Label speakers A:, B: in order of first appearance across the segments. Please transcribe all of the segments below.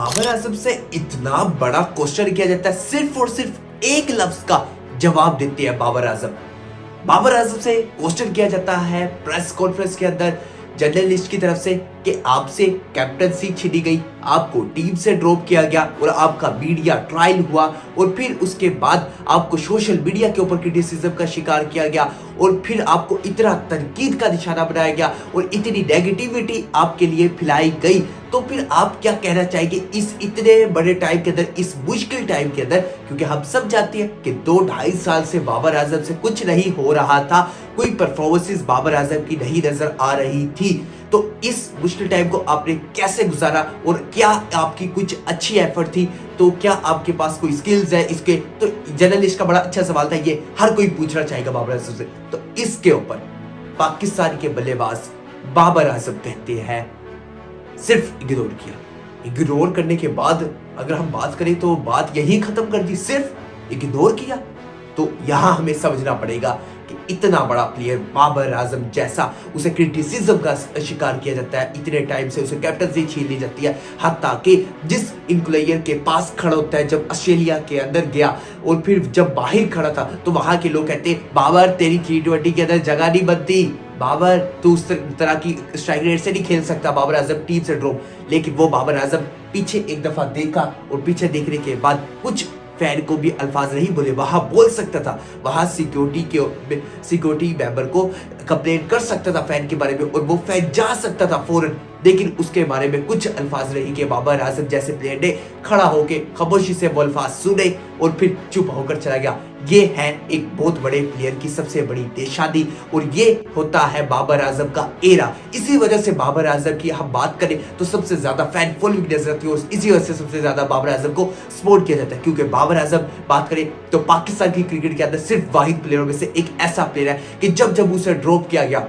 A: बाबर आजम से इतना बड़ा क्वेश्चन किया जाता है, सिर्फ और सिर्फ एक लफ्ज का जवाब देते हैं बाबर आजम। बाबर आजम से क्वेश्चन किया जाता है प्रेस कॉन्फ्रेंस के अंदर जर्नलिस्ट की तरफ से कि आपसे कैप्टनसी छीनी गई, आपको टीम से ड्रॉप किया गया और आपका मीडिया ट्रायल हुआ और फिर उसके बाद आपको सोशल मीडिया के ऊपर क्रिटिसिज्म का शिकार किया गया और फिर आपको इतना तनकीद का निशाना बनाया गया और इतनी नेगेटिविटी आपके लिए फैलाई गई। तो फिर आप क्या कहना चाहेंगे इस इतने बड़े टाइम के अंदर, इस मुश्किल टाइम के अंदर, क्योंकि हम सब जानते हैं कि 2-2.5 साल से बाबर आजम से कुछ नहीं हो रहा था, कोई परफॉर्मेंसेस बाबर आजम की नहीं नजर आ रही थी। तो इस मुश्किल टाइम को आपने कैसे गुजारा और क्या आपकी कुछ अच्छी एफर्ट थी? तो क्या आपके पास कोई स्किल्स है इसके? तो जर्नलिस्ट का बड़ा अच्छा सवाल था, ये हर कोई पूछना चाहेगा बाबर आजम से। तो इसके ऊपर पाकिस्तान के बल्लेबाज बाबर आजम कहते हैं सिर्फ इग्नोर किया। इग्नोर करने के बाद अगर हम बात करें तो बात यही खत्म कर दी, सिर्फ इग्नोर किया। तो यहां हमें समझना पड़ेगा कि इतना बड़ा प्लेयर बाबर आजम जैसा, उसे क्रिटिसिज्म का शिकार किया जाता है, इतने टाइम से उसे कैप्टनसी छीन ली जाती है, हत्ता कि जिस इंक्लायर के पास खड़ा होता है जब ऑस्ट्रेलिया के अंदर गया और फिर जब बाहर खड़ा था तो वहां के लोग कहते बाबर तेरी T20 के अंदर जगह नहीं बनती, बाबर तू उस तरह की स्ट्राइक रेट से नहीं खेल सकता, बाबर आजम टीम से ड्रॉप। लेकिन वो बाबर आजम पीछे एक दफा देखा और पीछे देखने के बाद कुछ फैन को भी अल्फाज नहीं बोले, वहां बोल सकता था, वहां सिक्योरिटी मेंबर को कंप्लेंट कर सकता था फैन के बारे में और वो फैन जा सकता था फौरन, लेकिन उसके बारे में कुछ अल्फाज नहीं कि बाबर आजम जैसे प्लेयर ने खड़ा होकर खामोशी से वो अल्फाज सुने और फिर चुप होकर चला गया। ये है एक बहुत बड़े प्लेयर की सबसे बड़ी निशानी और ये होता है बाबर आजम का एरा। इसी वजह से बाबर आजम की हम बात करें तो सबसे ज्यादा फैन फॉलोइंग नजर आती है और इसी वजह से सबसे ज्यादा बाबर आजम को सपोर्ट किया जाता है, क्योंकि बाबर आजम बात करें तो पाकिस्तान की क्रिकेट के अंदर सिर्फ वाहिद प्लेयरों में से एक ऐसा प्लेयर है कि जब जब उसे ड्रॉप किया गया,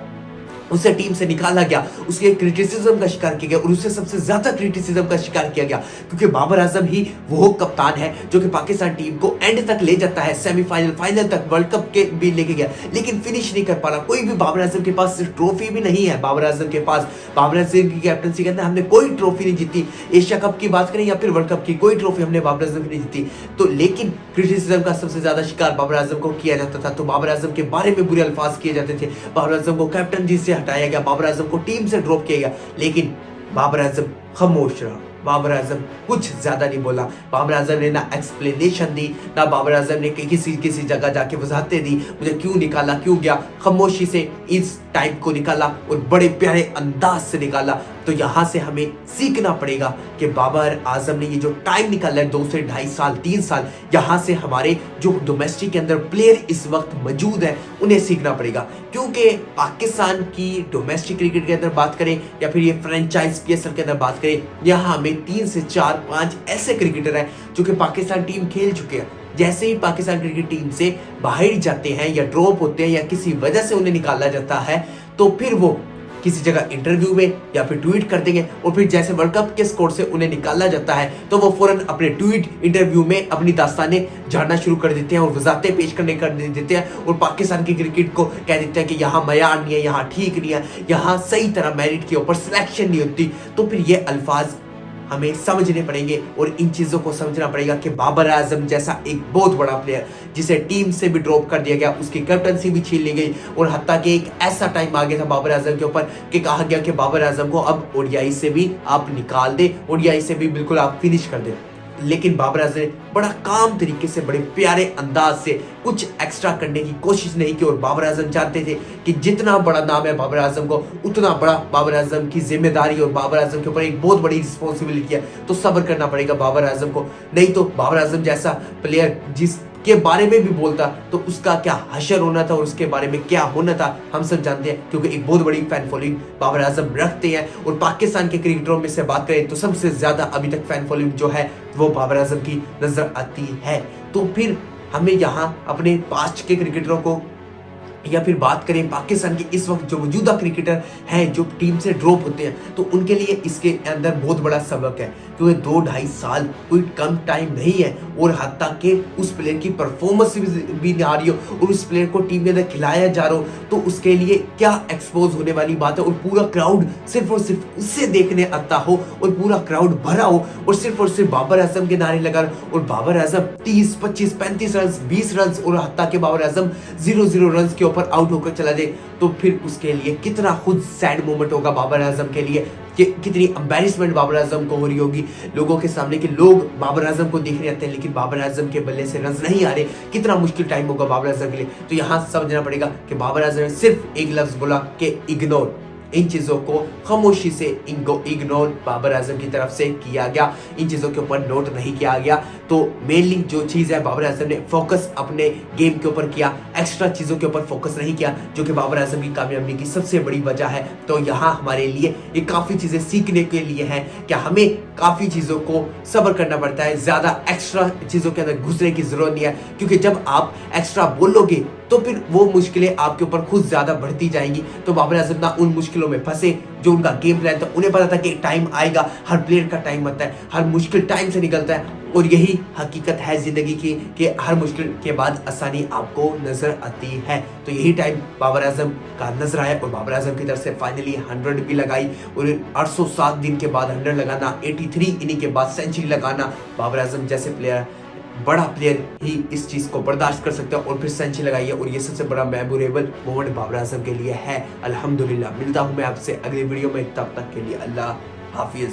A: उसे टीम से निकाला गया, उसके क्रिटिसिज्म का शिकार किया गया और उसे सबसे ज्यादा क्रिटिसिज्म का शिकार किया गया, क्योंकि बाबर आजम ही वो कप्तान है जो कि पाकिस्तान टीम को एंड तक ले जाता है, सेमीफाइनल फाइनल तक वर्ल्ड कप के भी लेके गया, लेकिन फिनिश नहीं कर पा रहा। कोई भी बाबर आजम के पास ट्रॉफी भी नहीं है, बाबर आजम के पास, बाबर आजम की कैप्टनसी के अंदर हमने कोई ट्रॉफी नहीं जीती, एशिया कप की बात करें या फिर वर्ल्ड कप की, कोई ट्रॉफी हमने बाबर आजम की नहीं जीती। तो लेकिन क्रिटिसिज्म का सबसे ज्यादा शिकार बाबर आजम को किया जाता था, तो बाबर आजम के बारे में बुरे अल्फाज किए जाते थे, बाबर आजम को कैप्टनसी से हटाया गया, बाबर आजम को टीम से ड्रॉप किया गया, लेकिन बाबर आजम खामोश रहा, बाबर आजम कुछ ज्यादा नहीं बोला, बाबर आजम ने ना एक्सप्लेनेशन दी, ना बाबर आजम ने किसी जगह जाके वजाहतें दी मुझे क्यों निकाला, क्यों गया, खामोशी से इस टाइम को निकाला और बड़े प्यारे अंदाज से निकाला। तो यहाँ से हमें सीखना पड़ेगा कि बाबर आजम ने ये जो टाइम निकाला है 2 से 2.5 साल 3 साल, यहाँ से हमारे जो डोमेस्टिक के अंदर प्लेयर इस वक्त मौजूद है उन्हें सीखना पड़ेगा, क्योंकि पाकिस्तान की डोमेस्टिक क्रिकेट के अंदर बात करें या फिर ये फ्रेंचाइज PSL के अंदर बात करें, यहाँ हमें 3 से 4-5 ऐसे क्रिकेटर हैं जो कि पाकिस्तान टीम खेल चुके हैं। जैसे ही पाकिस्तान क्रिकेट टीम से बाहर जाते हैं या ड्रॉप होते हैं या किसी वजह से उन्हें निकाला जाता है, तो फिर वो किसी जगह इंटरव्यू में या फिर ट्वीट कर देंगे और फिर जैसे वर्ल्ड कप के स्कोर से उन्हें निकाला जाता है तो वो फौरन अपने ट्वीट इंटरव्यू में अपनी दास्तानें झाड़ना शुरू कर देते हैं और वजाहतें पेश करने कर देते हैं और पाकिस्तान की क्रिकेट को कह देते हैं कि यहाँ मयार नहीं है, यहाँ ठीक नहीं है, यहाँ सही तरह मेरिट के ऊपर सिलेक्शन नहीं होती। तो फिर ये अल्फाज हमें समझने पड़ेंगे और इन चीजों को समझना पड़ेगा कि बाबर आजम जैसा एक बहुत बड़ा प्लेयर जिसे टीम से भी ड्रॉप कर दिया गया, उसकी कैप्टनसी भी छीन ली गई और हत्ता कि एक ऐसा टाइम आ गया था बाबर आजम के ऊपर कि कहा गया कि बाबर आजम को अब ओडीआई से भी आप निकाल दे, ओडीआई से भी बिल्कुल आप फिनिश कर दे। लेकिन बाबर आजम ने बड़ा काम तरीके से, बड़े प्यारे अंदाज से कुछ एक्स्ट्रा करने की कोशिश नहीं की और बाबर आजम चाहते थे कि जितना बड़ा नाम है बाबर आजम को, उतना बड़ा बाबर आजम की जिम्मेदारी और बाबर आजम के ऊपर एक बहुत बड़ी रिस्पॉन्सिबिलिटी है। तो सब्र करना पड़ेगा बाबर आजम को, नहीं तो बाबर आजम जैसा प्लेयर जिस के बारे में भी बोलता तो उसका क्या हशर होना था और उसके बारे में क्या होना था हम सब जानते हैं, क्योंकि एक बहुत बड़ी फैन फॉलोइंग बाबर आजम रखते हैं। और पाकिस्तान के क्रिकेटरों में से बात करें तो सबसे ज्यादा अभी तक फैन फॉलोइंग जो है वो बाबर आजम की नजर आती है। तो फिर हमें यहाँ अपने पास्ट के क्रिकेटरों को या फिर बात करें पाकिस्तान के इस वक्त जो मौजूदा क्रिकेटर हैं जो टीम से ड्रॉप होते हैं, तो उनके लिए इसके अंदर बहुत बड़ा सबक है, क्योंकि 2-2.5 साल कोई कम टाइम नहीं है और हत्ता के उस प्लेयर की परफॉर्मेंस भी नहीं आ रही हो और उस प्लेयर को टीम के अंदर खिलाया जा रहा हो, तो उसके लिए क्या एक्सपोज होने वाली बात है। और पूरा क्राउड सिर्फ और सिर्फ उससे देखने आता हो और पूरा क्राउड भरा हो और सिर्फ बाबर आजम के नारे लगा और बाबर आजम 30, 25, 35 रन, 20 रन और हत्ता के बाबर आजम 0-0 रन के ऊपर आउट होकर चला जाए, तो फिर उसके लिए कितना खुद सैड मोमेंट होगा बाबर आजम के लिए, कि कितनी एम्बैरेसमेंट बाबर आजम को हो रही होगी लोगों के सामने कि लोग बाबर आजम को देखने आते हैं लेकिन बाबर आजम के बल्ले से रन नहीं आ रहे। कितना मुश्किल टाइम होगा बाबर आजम के लिए। तो यहाँ समझना पड़ेगा कि बाबर आजम ने सिर्फ एक लफ्ज बोला कि इग्नोर, इन चीजों को खामोशी से इग्नोर बाबर आजम की तरफ से किया गया, इन चीजों के ऊपर नोट नहीं किया गया। तो मेनली जो चीज है बाबर आजम ने फोकस अपने गेम के ऊपर किया, एक्स्ट्रा चीजों के ऊपर फोकस नहीं किया, जो कि बाबर आजम की कामयाबी की सबसे बड़ी वजह है। तो यहाँ हमारे लिए ये काफी चीजें सीखने के लिए है कि हमें काफी चीजों को सब्र करना पड़ता है, ज्यादा एक्स्ट्रा चीजों के अंदर घुसने की जरूरत नहीं है, क्योंकि जब आप एक्स्ट्रा बोलोगे तो फिर वो मुश्किलें आपके ऊपर खुद ज्यादा बढ़ती जाएंगी। तो बाबर आजम ना उन मुश्किलों में फंसे, जो उनका गेम प्लान था, उन्हें पता था कि टाइम आएगा, हर प्लेयर का टाइम आता है, हर मुश्किल टाइम से निकलता है और यही हकीकत है जिंदगी की कि हर मुश्किल के बाद आसानी आपको नजर आती है। तो यही टाइम बाबर आजम का नजर आया और बाबर आजम की तरफ से फाइनली 100 भी लगाई और 807 दिन के बाद 100 लगाना, 83 इनिंग के बाद सेंचुरी लगाना, बाबर आजम जैसे प्लेयर, बड़ा प्लेयर ही इस चीज को बर्दाश्त कर सकता है और फिर सेंचुरी लगाई है और ये सबसे बड़ा मेमोरेबल मोमेंट बाबर आजम के लिए है। अल्हम्दुलिल्लाह। मिलता हूं मैं आपसे अगली वीडियो में, तब तक के लिए अल्लाह हाफिज।